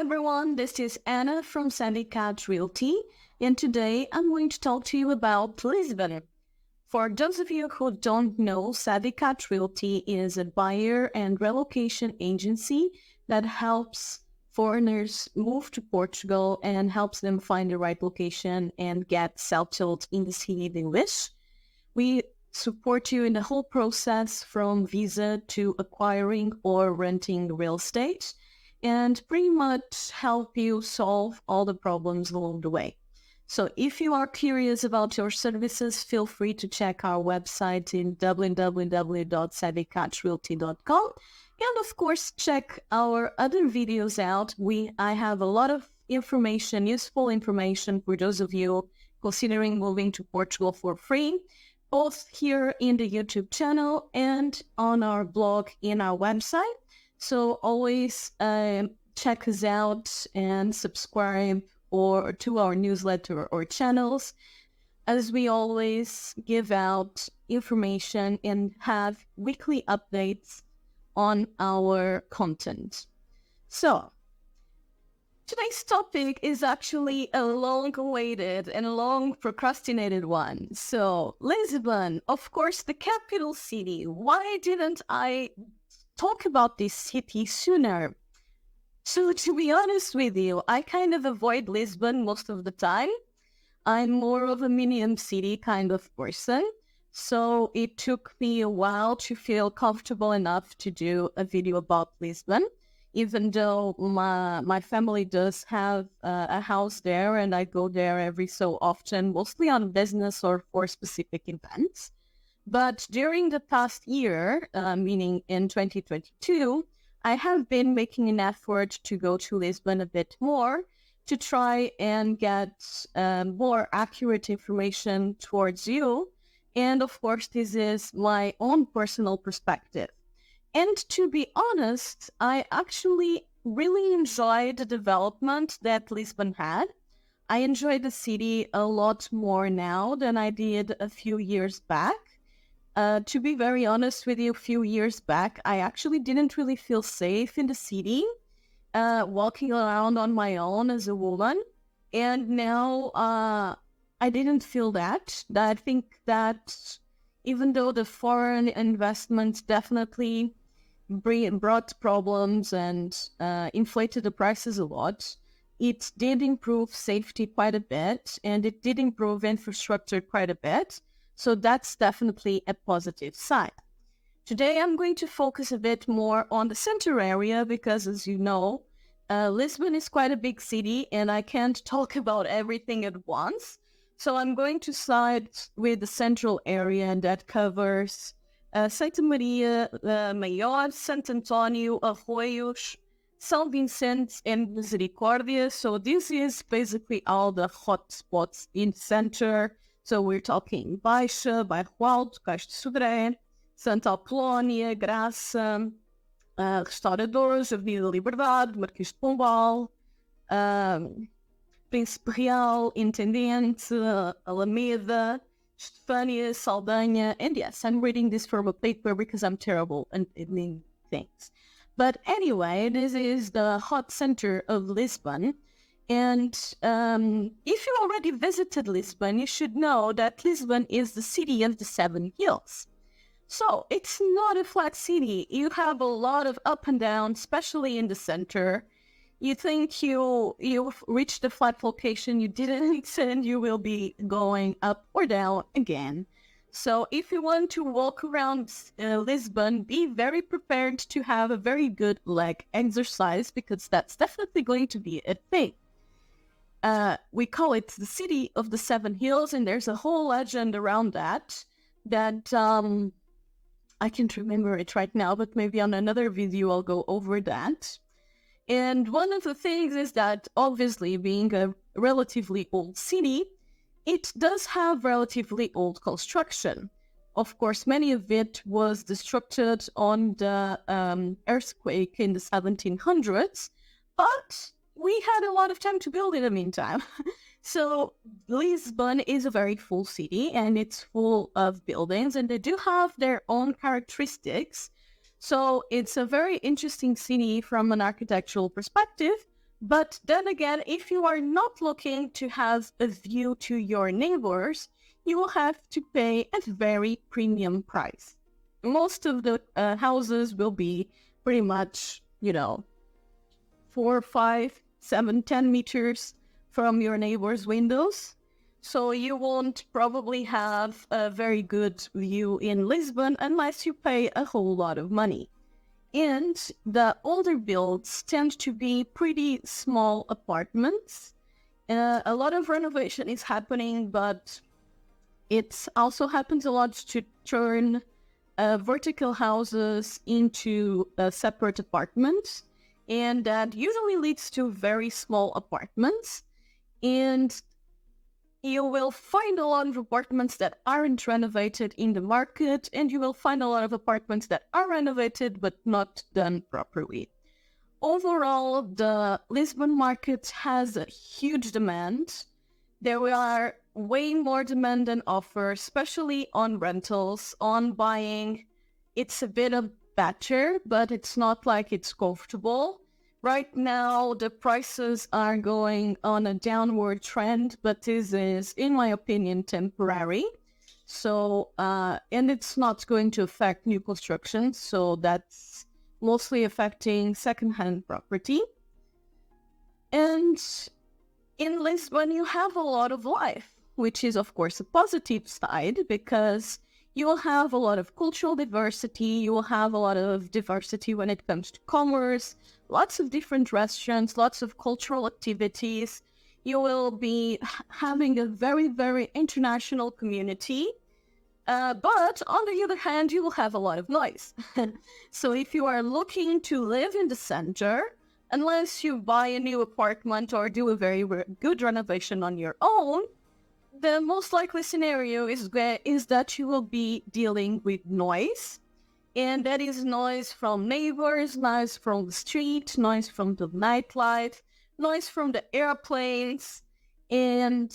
everyone, this is Anna from Cat Realty, and today I'm going to talk to you about Lisbon. For those of you who don't know, Cat Realty is a buyer and relocation agency that helps foreigners move to Portugal and helps them find the right location and get settled in the city they wish. We support you in the whole process from visa to acquiring or renting real estate, and pretty much help you solve all the problems along the way. So if you are curious about your services, feel free to check our website in www.savvycatrealty.com. And of course, check our other videos out. I have a lot of information, useful information for those of you considering moving to Portugal for free, both here in the YouTube channel and on our blog in our website. So always check us out and subscribe or to our newsletter or channels, as we always give out information and have weekly updates on our content. So today's topic is actually a long-awaited and long-procrastinated one. So Lisbon, of course, the capital city. Why didn't I talk about this city sooner? So to be honest with you, I kind of avoid Lisbon most of the time. I'm more of a medium city kind of person. So it took me a while to feel comfortable enough to do a video about Lisbon, even though my family does have a house there and I go there every so often, mostly on business or for specific events. But during the past year, meaning in 2022, I have been making an effort to go to Lisbon a bit more to try and get more accurate information towards you. And of course, this is my own personal perspective. And to be honest, I actually really enjoyed the development that Lisbon had. I enjoy the city a lot more now than I did a few years back. To be very honest with you, a few years back, I actually didn't really feel safe in the city, walking around on my own as a woman. And now I didn't feel that. I think that even though the foreign investment definitely brought problems and inflated the prices a lot, it did improve safety quite a bit, and it did improve infrastructure quite a bit. So that's definitely a positive sign. Today, I'm going to focus a bit more on the center area because, as you know, Lisbon is quite a big city and I can't talk about everything at once. So I'm going to start with the central area that covers Santa Maria Maior, Santo António, Arroios, São Vicente, and Misericórdia. So this is basically all the hot spots in the center. So we're talking Baixa, Bairro Alto, Cais de Sodré, Santa Apolónia, Graça, Restauradores, Avenida Liberdade, Marquês de Pombal, Príncipe Real, Intendente, Alameda, Estefânia, Saldanha, and yes, I'm reading this from a paper because I'm terrible at naming things. But anyway, this is the hot center of Lisbon. And if you already visited Lisbon, you should know that Lisbon is the city of the seven hills. So it's not a flat city. You have a lot of up and down, especially in the center. You think you've reached a flat location, you didn't, and you will be going up or down again. So if you want to walk around Lisbon, be very prepared to have a very good leg exercise because that's definitely going to be a thing. We call it the city of the seven hills, and there's a whole legend around that I can't remember it right now, but maybe on another video I'll go over that. And one of the things is that, obviously, being a relatively old city, it does have relatively old construction. Of course, many of it was destructed on the earthquake in the 1700s, but we had a lot of time to build in the meantime. So Lisbon is a very full city and it's full of buildings and they do have their own characteristics. So it's a very interesting city from an architectural perspective, But then again, if you are not looking to have a view to your neighbors, you will have to pay a very premium price. Most of the houses will be pretty much, 4, 5, 7, 10 meters from your neighbor's windows. So you won't probably have a very good view in Lisbon unless you pay a whole lot of money. And the older builds tend to be pretty small apartments. A lot of renovation is happening, but it also happens a lot to turn vertical houses into separate apartments. And that usually leads to very small apartments. And you will find a lot of apartments that aren't renovated in the market, and you will find a lot of apartments that are renovated but not done properly. Overall, the Lisbon market has a huge demand. There are way more demand than offer, especially on rentals. On buying, it's a bit of better, but it's not like it's comfortable. Right now, the prices are going on a downward trend, but this is, in my opinion, temporary. So, and it's not going to affect new construction. So that's mostly affecting secondhand property. And in Lisbon, you have a lot of life, which is, of course, a positive side because you will have a lot of cultural diversity. You will have a lot of diversity when it comes to commerce, lots of different restaurants, lots of cultural activities. You will be having a very, very international community. But on the other hand, you will have a lot of noise. So if you are looking to live in the center, unless you buy a new apartment or do a very good renovation on your own, the most likely scenario is that you will be dealing with noise. And that is noise from neighbors, noise from the street, noise from the nightlife, noise from the airplanes. And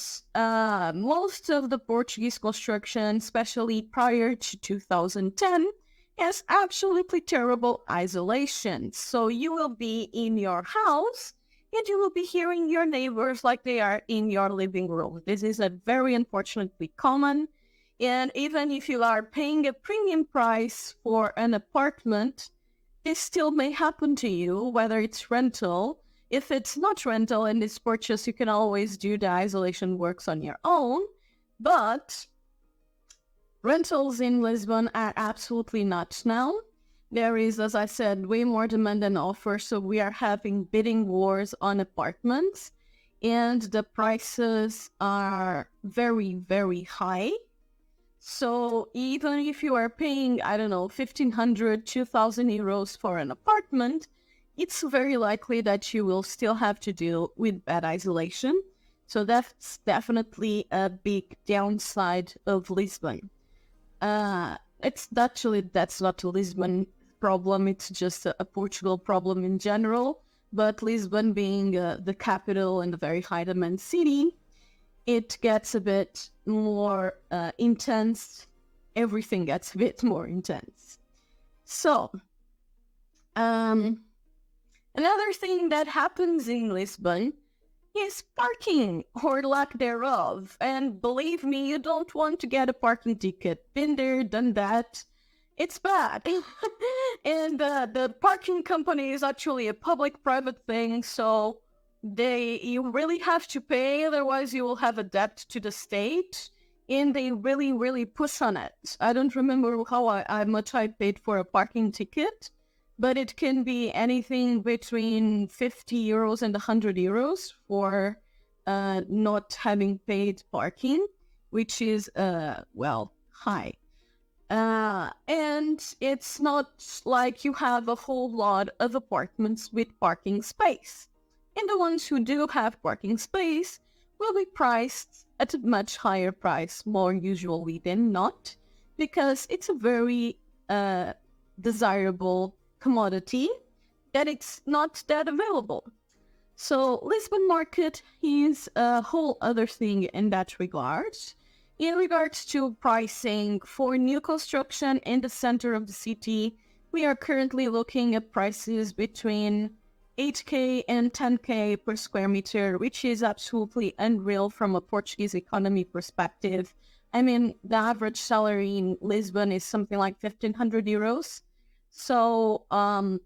most of the Portuguese construction, especially prior to 2010, has absolutely terrible isolation. So you will be in your house and you will be hearing your neighbors like they are in your living room. This is a very unfortunately common. And even if you are paying a premium price for an apartment, this still may happen to you, whether it's rental. If it's not rental and it's purchase, you can always do the isolation works on your own. But rentals in Lisbon are absolutely nuts now. There is, as I said, way more demand than offer, so we are having bidding wars on apartments, and the prices are very, very high. So even if you are paying, 1,500, 2,000 euros for an apartment, it's very likely that you will still have to deal with bad isolation. So that's definitely a big downside of Lisbon. That's not a Lisbon problem. It's just a Portugal problem in general. But Lisbon being the capital and a very high demand city, it gets a bit more intense. Everything gets a bit more intense. So, another thing that happens in Lisbon is parking or lack thereof. And believe me, you don't want to get a parking ticket. Been there, done that. It's bad. And the parking company is actually a public-private thing, so you really have to pay, otherwise you will have a debt to the state, and they really, really push on it. I don't remember how much I paid for a parking ticket, but it can be anything between 50 euros and 100 euros for not having paid parking, which is, high. And it's not like you have a whole lot of apartments with parking space. And the ones who do have parking space will be priced at a much higher price, more usually than not, because it's a very desirable commodity that it's not that available. So Lisbon market is a whole other thing in that regard. In regards to pricing for new construction in the center of the city, we are currently looking at prices between 8K and 10K per square meter, which is absolutely unreal from a Portuguese economy perspective. I mean, the average salary in Lisbon is something like 1,500 euros. So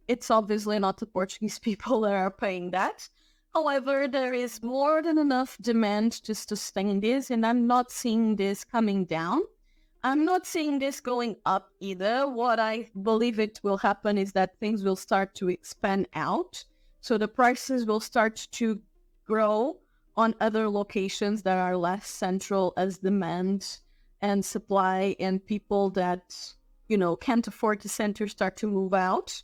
it's obviously not the Portuguese people that are paying that. However, there is more than enough demand to sustain this, and I'm not seeing this coming down. I'm not seeing this going up either. What I believe it will happen is that things will start to expand out. So the prices will start to grow on other locations that are less central as demand and supply, and people that, can't afford the center start to move out,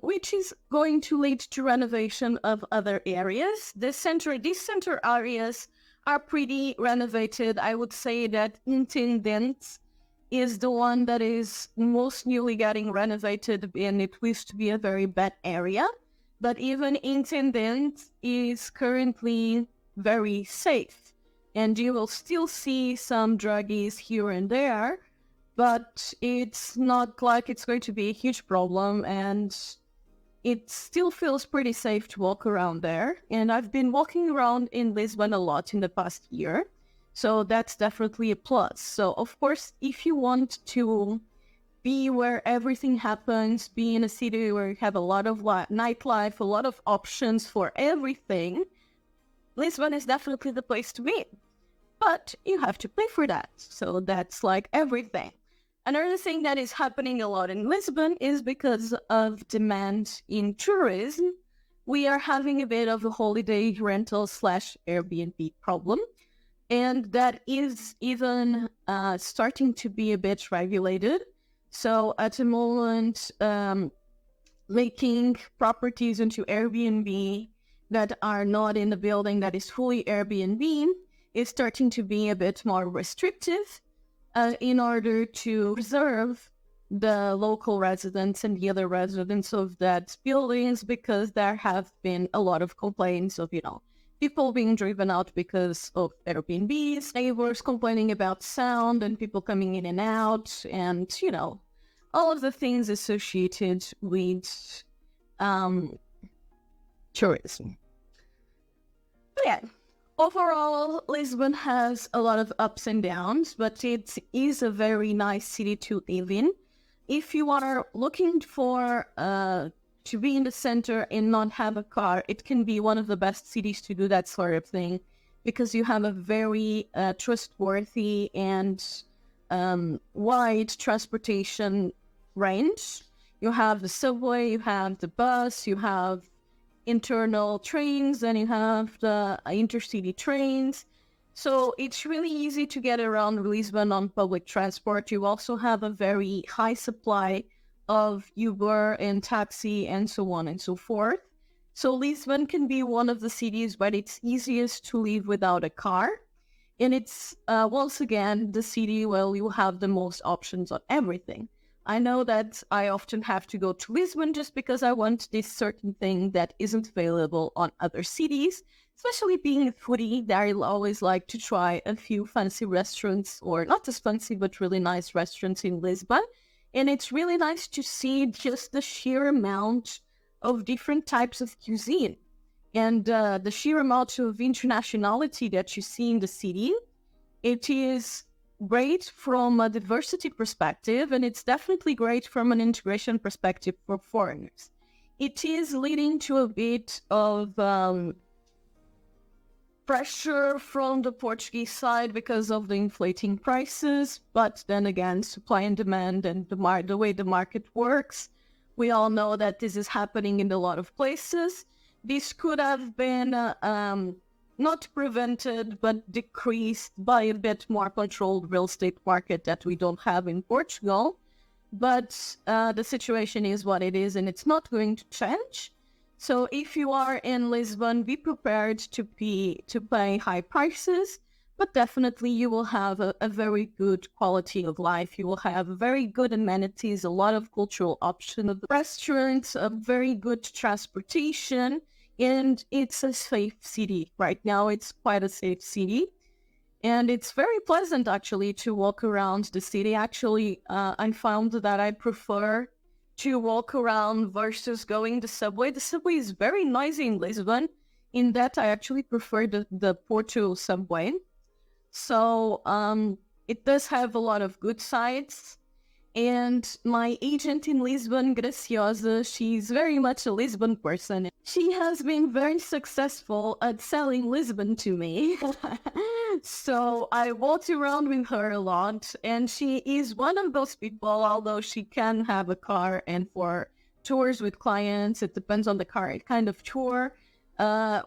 which is going to lead to renovation of other areas. These center areas are pretty renovated. I would say that Intendente is the one that is most newly getting renovated, and it used to be a very bad area. But even Intendente is currently very safe, and you will still see some druggies here and there, but it's not like it's going to be a huge problem, and it still feels pretty safe to walk around there. And I've been walking around in Lisbon a lot in the past year, so that's definitely a plus. So, of course, if you want to be where everything happens, be in a city where you have a lot of nightlife, a lot of options for everything, Lisbon is definitely the place to be. But you have to pay for that. So that's like everything. Another thing that is happening a lot in Lisbon is because of demand in tourism, we are having a bit of a holiday rental / Airbnb problem. And that is even starting to be a bit regulated. So at the moment, making properties into Airbnb that are not in the building that is fully Airbnb is starting to be a bit more restrictive, in order to preserve the local residents and the other residents of that buildings, because there have been a lot of complaints of, people being driven out because of Airbnbs, neighbors complaining about sound and people coming in and out, and, all of the things associated with tourism. But yeah. Overall, Lisbon has a lot of ups and downs, but it is a very nice city to live in. If you are looking for to be in the center and not have a car, it can be one of the best cities to do that sort of thing, because you have a very trustworthy and wide transportation range. You have the subway, you have the bus, you have internal trains, and you have the intercity trains. So it's really easy to get around Lisbon on public transport. You also have a very high supply of Uber and taxi and so on and so forth. So Lisbon can be one of the cities where it's easiest to live without a car. And it's, once again, the city where you have the most options on everything. I know that I often have to go to Lisbon just because I want this certain thing that isn't available on other cities, especially being a foodie. I always like to try a few fancy restaurants, or not as fancy, but really nice restaurants in Lisbon. And it's really nice to see just the sheer amount of different types of cuisine and the sheer amount of internationality that you see in the city. It is great from a diversity perspective, and it's definitely great from an integration perspective for foreigners. It is leading to a bit of pressure from the Portuguese side because of the inflating prices, but then again, supply and demand and the way the market works, we all know that this is happening in a lot of places. This could have been not prevented, but decreased by a bit more controlled real estate market that we don't have in Portugal. But the situation is what it is, and it's not going to change. So if you are in Lisbon, be prepared to pay high prices, but definitely you will have a very good quality of life. You will have very good amenities, a lot of cultural options, restaurants, a very good transportation, and it's a safe city. Right now, it's quite a safe city. And it's very pleasant, actually, to walk around the city. Actually, I found that I prefer to walk around versus going the subway. The subway is very noisy in Lisbon. In that, I actually prefer the Porto subway. So it does have a lot of good sides. And my agent in Lisbon, Graciosa, she's very much a Lisbon person. She has been very successful at selling Lisbon to me. So I walked around with her a lot, and she is one of those people, although she can have a car, and for tours with clients, it depends on the car, kind of tour.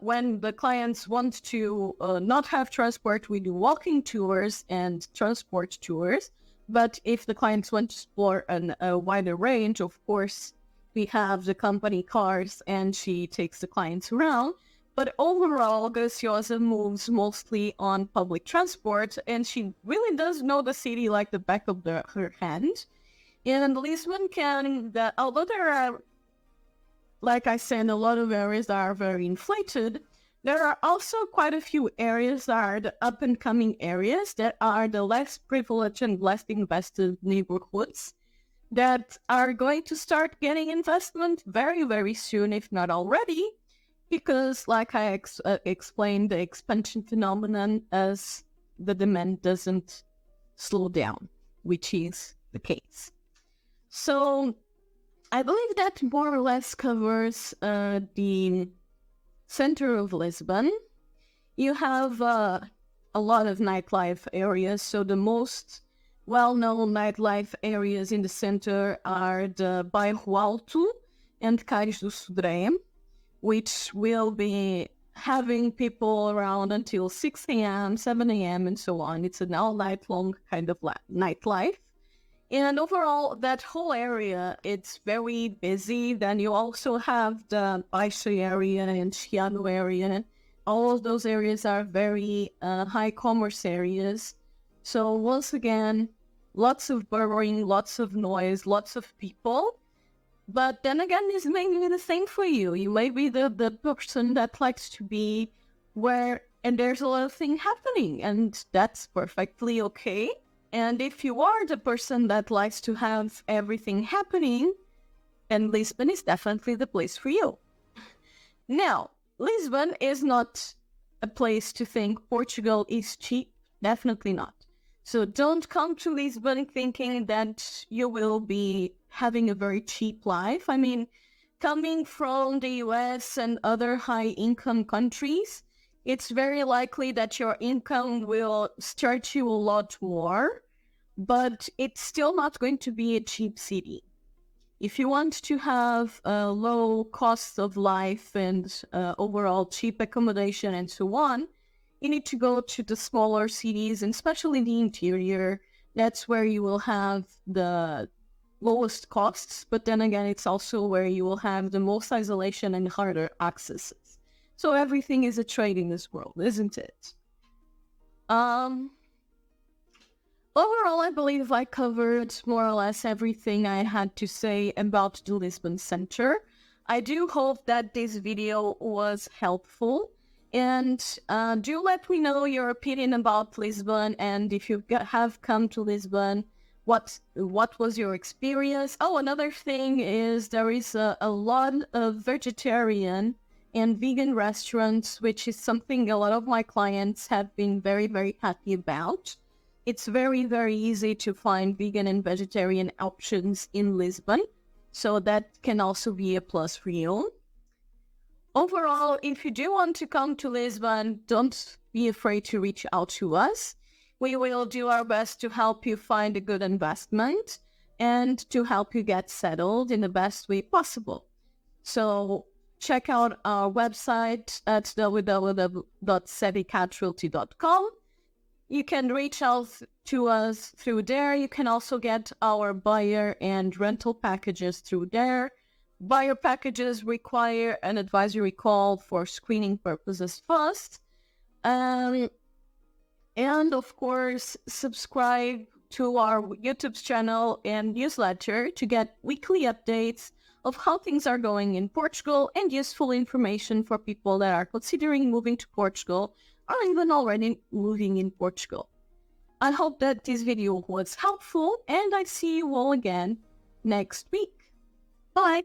When the clients want to not have transport, we do walking tours and transport tours. But if the clients want to explore a wider range, of course, we have the company cars and she takes the clients around. But overall, Graciosa moves mostly on public transport, and she really does know the city like the back of her hand. And Lisbon although there are, like I said, a lot of areas that are very inflated, there are also quite a few areas that are the up-and-coming areas that are the less privileged and less invested neighborhoods that are going to start getting investment very, very soon, if not already, because, like I explained, the expansion phenomenon as the demand doesn't slow down, which is the case. So I believe that more or less covers the center of Lisbon. You have a lot of nightlife areas. So the most well-known nightlife areas in the center are the Bairro Alto and Cais do Sodré, which will be having people around until 6 a.m., 7 a.m., and so on. It's an all-night-long kind of nightlife. And overall, that whole area, it's very busy. Then you also have the Baixa area and Chiado area. All of those areas are very high commerce areas. So once again, lots of burrowing, lots of noise, lots of people. But then again, this may be the same for you. You may be the person that likes to be where, and there's a lot of things happening, and that's perfectly okay. And if you are the person that likes to have everything happening, then Lisbon is definitely the place for you. Now, Lisbon is not a place to think Portugal is cheap. Definitely not. So don't come to Lisbon thinking that you will be having a very cheap life. I mean, coming from the US and other high-income countries, it's very likely that your income will stretch you a lot more, but it's still not going to be a cheap city. If you want to have a low cost of life and overall cheap accommodation and so on, you need to go to the smaller cities, and especially the interior. That's where you will have the lowest costs, but then again, it's also where you will have the most isolation and harder accesses. So everything is a trade in this world, isn't it? Overall, I believe I covered more or less everything I had to say about the Lisbon Center. I do hope that this video was helpful. And do let me know your opinion about Lisbon, and if you have come to Lisbon, what was your experience? Oh, another thing is there is a lot of vegetarian and vegan restaurants, which is something a lot of my clients have been very, very happy about. It's very, very easy to find vegan and vegetarian options in Lisbon, so that can also be a plus for you. Overall, if you do want to come to Lisbon, don't be afraid to reach out to us. We will do our best to help you find a good investment and to help you get settled in the best way possible. So check out our website at www.savvycatrealty.com. You can reach out to us through there. You can also get our buyer and rental packages through there. Buyer packages require an advisory call for screening purposes first. And of course, subscribe to our YouTube channel and newsletter to get weekly updates of how things are going in Portugal and useful information for people that are considering moving to Portugal or even already moving in Portugal. I hope that this video was helpful, and I see you all again next week. Bye.